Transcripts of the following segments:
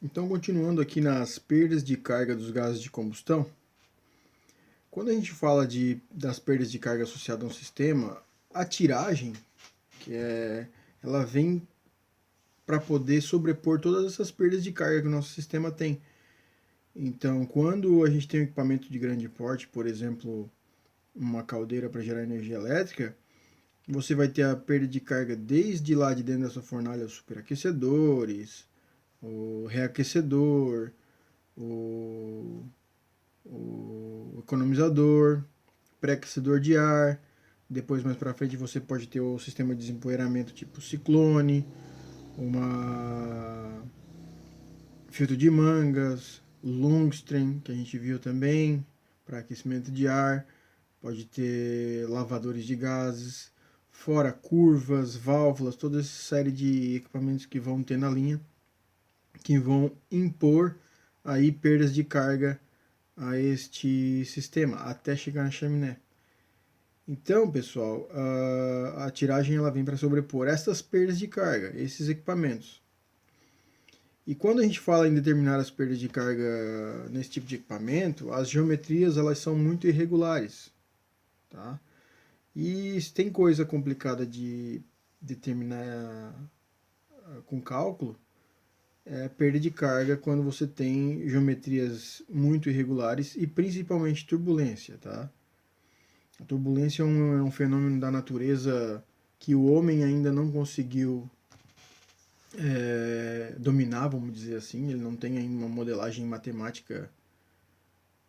Então, continuando aqui nas perdas de carga dos gases de combustão, quando a gente fala das perdas de carga associadas a um sistema, a tiragem, ela vem para poder sobrepor todas essas perdas de carga que o nosso sistema tem. Então, quando a gente tem um equipamento de grande porte, por exemplo, uma caldeira para gerar energia elétrica, você vai ter a perda de carga desde lá de dentro dessa fornalha, os superaquecedores, o reaquecedor, o o economizador, pré-aquecedor de ar. Depois, mais para frente, você pode ter o sistema de desempoeiramento tipo ciclone, uma filtro de mangas, Lungstream, que a gente viu também, para aquecimento de ar. Pode ter lavadores de gases, fora curvas, válvulas, toda essa série de equipamentos que vão ter na linha, que vão impor aí perdas de carga a este sistema até chegar na chaminé. Então, pessoal, a tiragem ela vem para sobrepor essas perdas de carga, esses equipamentos. E quando a gente fala em determinar as perdas de carga nesse tipo de equipamento, as geometrias elas são muito irregulares, tá? E tem coisa complicada de determinar com cálculo, perda de carga quando você tem geometrias muito irregulares e principalmente turbulência, tá? A turbulência é um fenômeno da natureza que o homem ainda não conseguiu dominar, vamos dizer assim. Ele não tem ainda uma modelagem matemática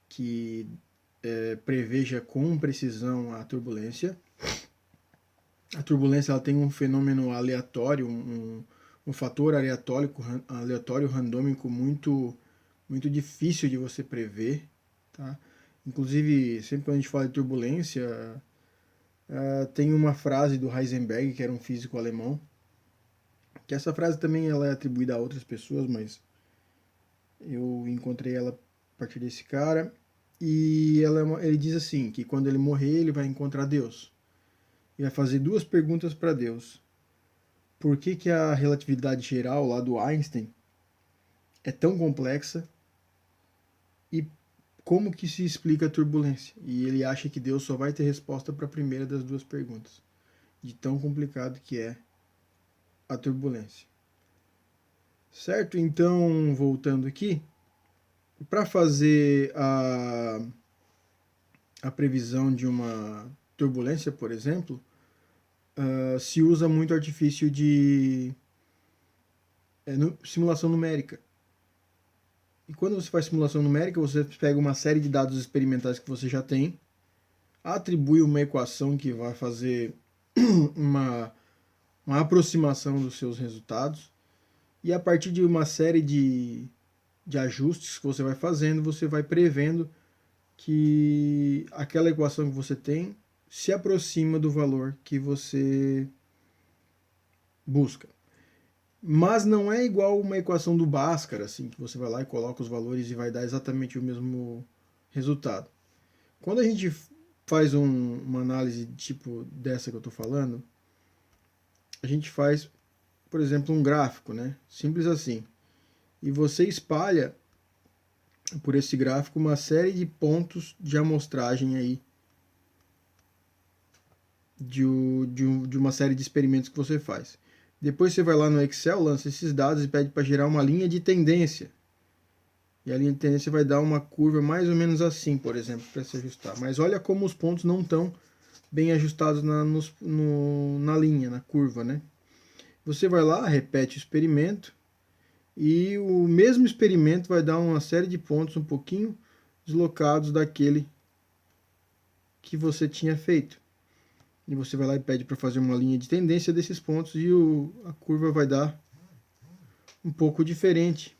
que preveja com precisão a turbulência. A turbulência ela tem um fenômeno aleatório, um fator aleatório randômico muito difícil de você prever. Tá? Inclusive, sempre quando a gente fala de turbulência, tem uma frase do Heisenberg, que era um físico alemão, que essa frase também ela é atribuída a outras pessoas, mas eu encontrei ela a partir desse cara, e ele diz assim, que quando ele morrer ele vai encontrar Deus, e vai fazer duas perguntas para Deus. Por que a relatividade geral lá do Einstein é tão complexa e como que se explica a turbulência? E ele acha que Deus só vai ter resposta para a primeira das duas perguntas, de tão complicado que é a turbulência. Certo? Então, voltando aqui, para fazer a previsão de uma turbulência, por exemplo, se usa muito artifício de simulação numérica. E quando você faz simulação numérica, você pega uma série de dados experimentais que você já tem, atribui uma equação que vai fazer uma, uma aproximação dos seus resultados, e a partir de uma série de ajustes que você vai fazendo, você vai prevendo que aquela equação que você tem se aproxima do valor que você busca. Mas não é igual uma equação do Bhaskara, assim, que você vai lá e coloca os valores e vai dar exatamente o mesmo resultado. Quando a gente faz uma análise tipo dessa que eu estou falando, a gente faz, por exemplo, um gráfico, né? Simples assim. E você espalha por esse gráfico uma série de pontos de amostragem aí de uma série de experimentos que você faz. Depois você vai lá no Excel, lança esses dados e pede para gerar uma linha de tendência. E a linha de tendência vai dar uma curva mais ou menos assim, por exemplo, para se ajustar. Mas olha como os pontos não estão bem ajustados na linha, na curva, né? Você vai lá, repete o experimento e o mesmo experimento vai dar uma série de pontos um pouquinho deslocados daquele que você tinha feito. E você vai lá e pede para fazer uma linha de tendência desses pontos e a curva vai dar um pouco diferente.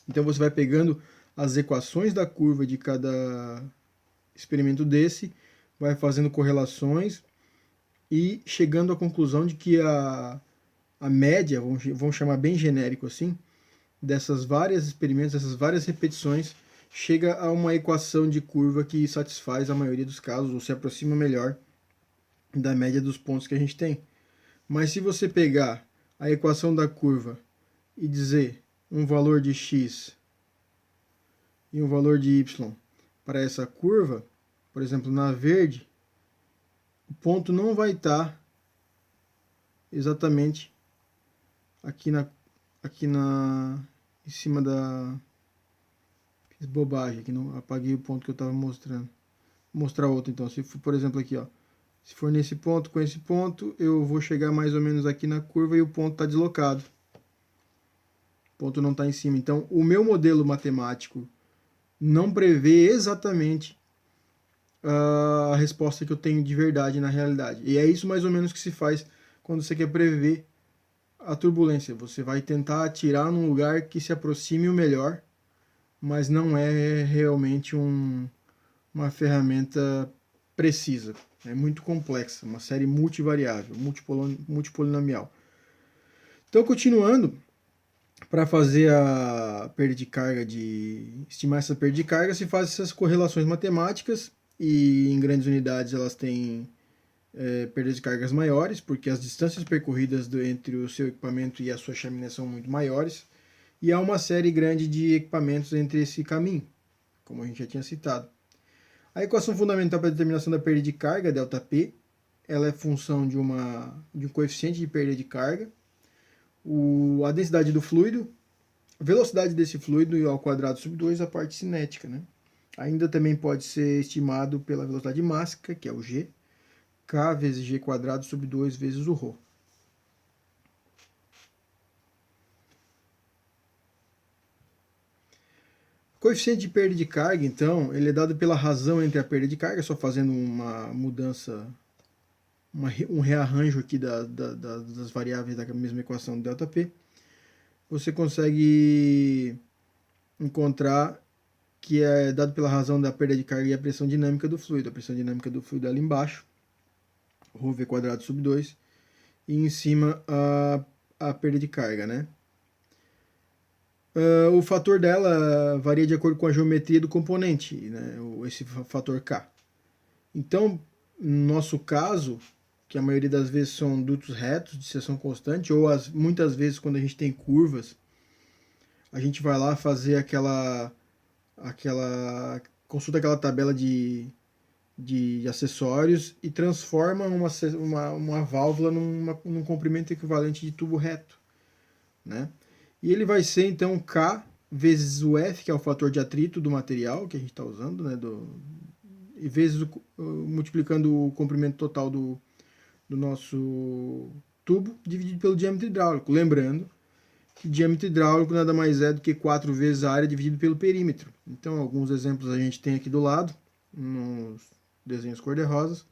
Então você vai pegando as equações da curva de cada experimento desse, vai fazendo correlações e chegando à conclusão de que a média, vamos chamar bem genérico assim, dessas várias experimentos, dessas várias repetições, chega a uma equação de curva que satisfaz a maioria dos casos, ou se aproxima melhor da média dos pontos que a gente tem. Mas se você pegar a equação da curva e dizer um valor de x e um valor de y para essa curva, por exemplo, na verde, o ponto não vai estar exatamente em cima da... Fiz bobagem aqui, não apaguei o ponto que eu estava mostrando. Vou mostrar outro então. Se for, por exemplo, aqui, ó. Se for nesse ponto com esse ponto, eu vou chegar mais ou menos aqui na curva e o ponto está deslocado. O ponto não está em cima. Então, o meu modelo matemático não prevê exatamente a resposta que eu tenho de verdade na realidade. E é isso mais ou menos que se faz quando você quer prever a turbulência. Você vai tentar atirar num lugar que se aproxime o melhor, mas não é realmente uma ferramenta precisa. É muito complexa, uma série multivariável, multipolinomial. Então, continuando, para fazer a perda de carga, estimar essa perda de carga, se faz essas correlações matemáticas e em grandes unidades elas têm perdas de cargas maiores, porque as distâncias percorridas entre o seu equipamento e a sua chaminé são muito maiores, e há uma série grande de equipamentos entre esse caminho, como a gente já tinha citado. A equação fundamental para a determinação da perda de carga, ΔP, ela é função de um coeficiente de perda de carga, a densidade do fluido, a velocidade desse fluido ao quadrado sobre 2, a parte cinética. Né? Ainda também pode ser estimado pela velocidade mássica, que é o G, K vezes G quadrado sobre 2 vezes o ρ. O coeficiente de perda de carga, então, ele é dado pela razão entre a perda de carga, só fazendo uma mudança, um rearranjo aqui das variáveis da mesma equação do ΔP. Você consegue encontrar que é dado pela razão da perda de carga e a pressão dinâmica do fluido. A pressão dinâmica do fluido é ali embaixo, ρV quadrado sobre 2, e em cima a perda de carga, né? O fator dela varia de acordo com a geometria do componente, né? Esse fator K. Então, no nosso caso, que a maioria das vezes são dutos retos de seção constante, ou muitas vezes quando a gente tem curvas, a gente vai lá fazer consulta aquela tabela de acessórios e transforma uma válvula num comprimento equivalente de tubo reto, né? E ele vai ser, então, K vezes o F, que é o fator de atrito do material que a gente está usando, né? E vezes multiplicando o comprimento total do nosso tubo, dividido pelo diâmetro hidráulico. Lembrando que diâmetro hidráulico nada mais é do que 4 vezes a área dividido pelo perímetro. Então, alguns exemplos a gente tem aqui do lado, nos desenhos cor-de-rosas.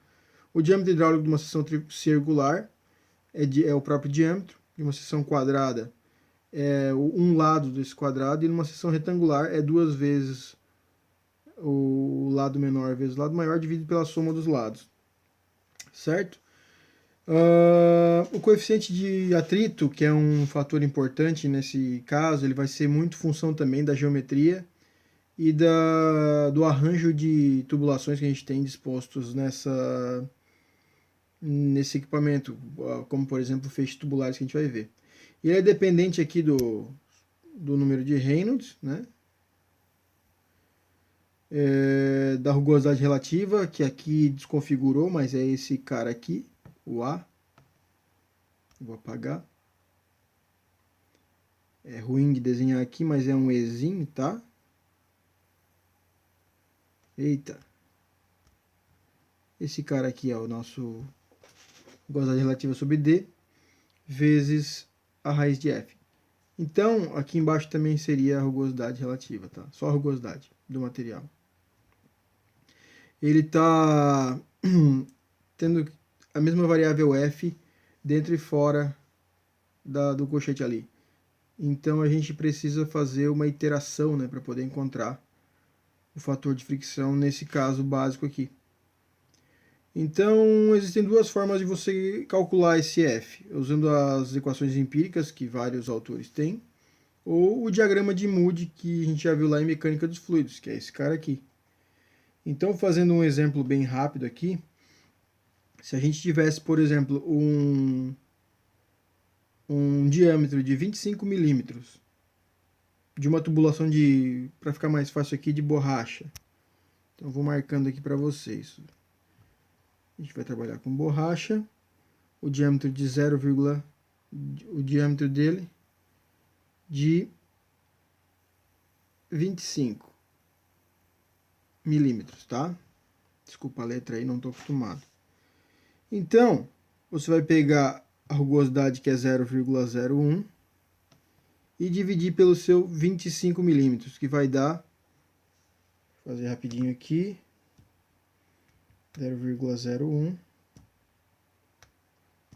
O diâmetro hidráulico de uma seção circular é o próprio diâmetro, de uma seção quadrada é um lado desse quadrado, e numa seção retangular é 2 vezes o lado menor vezes o lado maior, dividido pela soma dos lados. Certo? O coeficiente de atrito, que é um fator importante nesse caso, ele vai ser muito função também da geometria e do arranjo de tubulações que a gente tem dispostos nesse equipamento, como por exemplo feixes tubulares que a gente vai ver. E ele é dependente aqui do número de Reynolds, né? Da rugosidade relativa, que aqui desconfigurou, mas é esse cara aqui, o A. Vou apagar. É ruim de desenhar aqui, mas é um Ezinho, tá? Eita. Esse cara aqui é o nosso rugosidade relativa sobre D, vezes a raiz de F. Então, aqui embaixo também seria a rugosidade relativa, tá? Só a rugosidade do material. Ele está tendo a mesma variável F dentro e fora do colchete ali. Então a gente precisa fazer uma iteração, né, para poder encontrar o fator de fricção nesse caso básico aqui. Então existem duas formas de você calcular esse F, usando as equações empíricas que vários autores têm, ou o diagrama de Moody que a gente já viu lá em mecânica dos fluidos, que é esse cara aqui. Então, fazendo um exemplo bem rápido aqui, se a gente tivesse, por exemplo, um diâmetro de 25 milímetros uma tubulação de, para ficar mais fácil aqui, de borracha. Então eu vou marcando aqui para vocês. A gente vai trabalhar com borracha. O diâmetro de o diâmetro dele de 25 milímetros, tá? Desculpa a letra aí, não estou acostumado. Então, você vai pegar a rugosidade, que é 0,01, e dividir pelo seu 25 milímetros, que vai dar, vou fazer rapidinho aqui, 0,01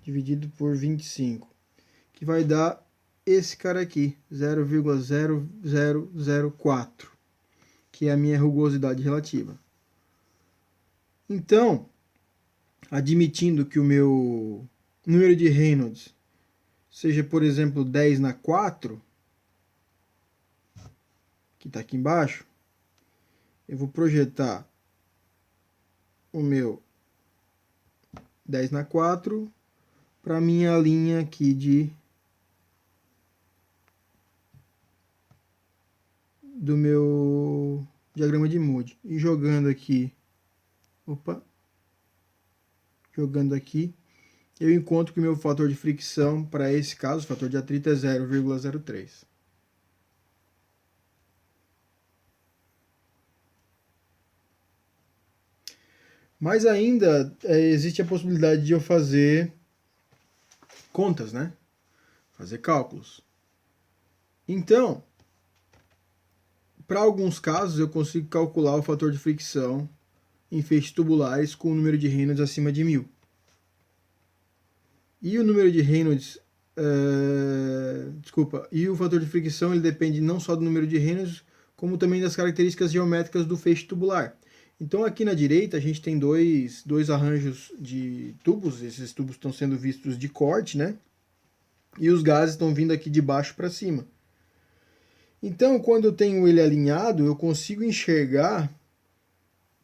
dividido por 25, que vai dar esse cara aqui, 0,0004, que é a minha rugosidade relativa. Então, admitindo que o meu número de Reynolds seja, por exemplo, 10/4, que está aqui embaixo, eu vou projetar o meu 10/4 para a minha linha aqui do meu diagrama de Moody. E jogando aqui, jogando aqui, eu encontro que o meu fator de fricção, para esse caso, o fator de atrito é 0,03. Mas ainda existe a possibilidade de eu fazer contas, né? Fazer cálculos. Então, para alguns casos, eu consigo calcular o fator de fricção em feixes tubulares com o número de Reynolds acima de 1000. E o número de Reynolds, e o fator de fricção, ele depende não só do número de Reynolds, como também das características geométricas do feixe tubular. Então aqui na direita a gente tem dois arranjos de tubos, esses tubos estão sendo vistos de corte, né? E os gases estão vindo aqui de baixo para cima. Então quando eu tenho ele alinhado, eu consigo enxergar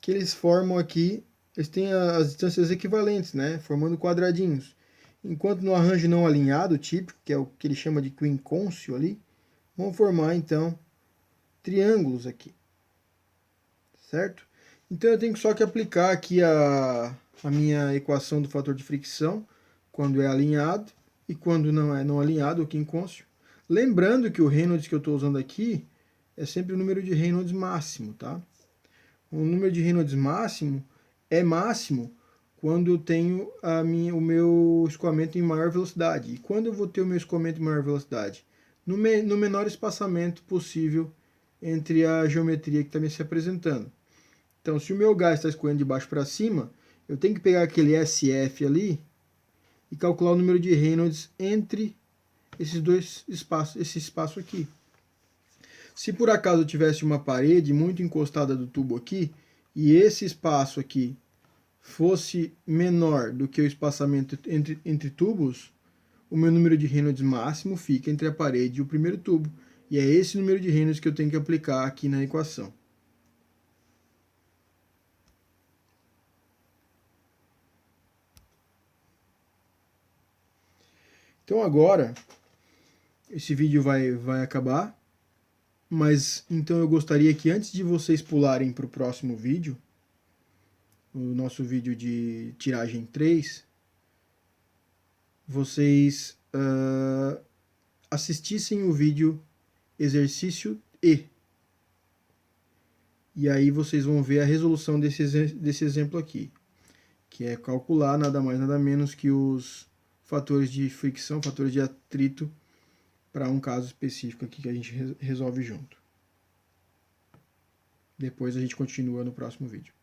que eles formam aqui, eles têm as distâncias equivalentes, né? Formando quadradinhos. Enquanto no arranjo não alinhado, típico, que é o que ele chama de quincôncio ali, vão formar então triângulos aqui, certo? Então eu tenho só que aplicar aqui a minha equação do fator de fricção, quando é alinhado, e quando não é não alinhado, o quincôncio. Lembrando que o Reynolds que eu estou usando aqui é sempre o número de Reynolds máximo, tá? O número de Reynolds máximo é máximo quando eu tenho o meu escoamento em maior velocidade. E quando eu vou ter o meu escoamento em maior velocidade? No menor espaçamento possível entre a geometria que está me se apresentando. Então, se o meu gás está escorrendo de baixo para cima, eu tenho que pegar aquele SF ali e calcular o número de Reynolds entre esses dois espaços, esse espaço aqui. Se por acaso eu tivesse uma parede muito encostada do tubo aqui, e esse espaço aqui fosse menor do que o espaçamento entre tubos, o meu número de Reynolds máximo fica entre a parede e o primeiro tubo. E é esse número de Reynolds que eu tenho que aplicar aqui na equação. Então agora, esse vídeo vai acabar, mas então eu gostaria que antes de vocês pularem para o próximo vídeo, o nosso vídeo de tiragem 3, vocês assistissem o vídeo exercício E. E aí vocês vão ver a resolução desse exemplo aqui, que é calcular nada mais nada menos que os fatores de fricção, fatores de atrito, para um caso específico aqui que a gente resolve junto. Depois a gente continua no próximo vídeo.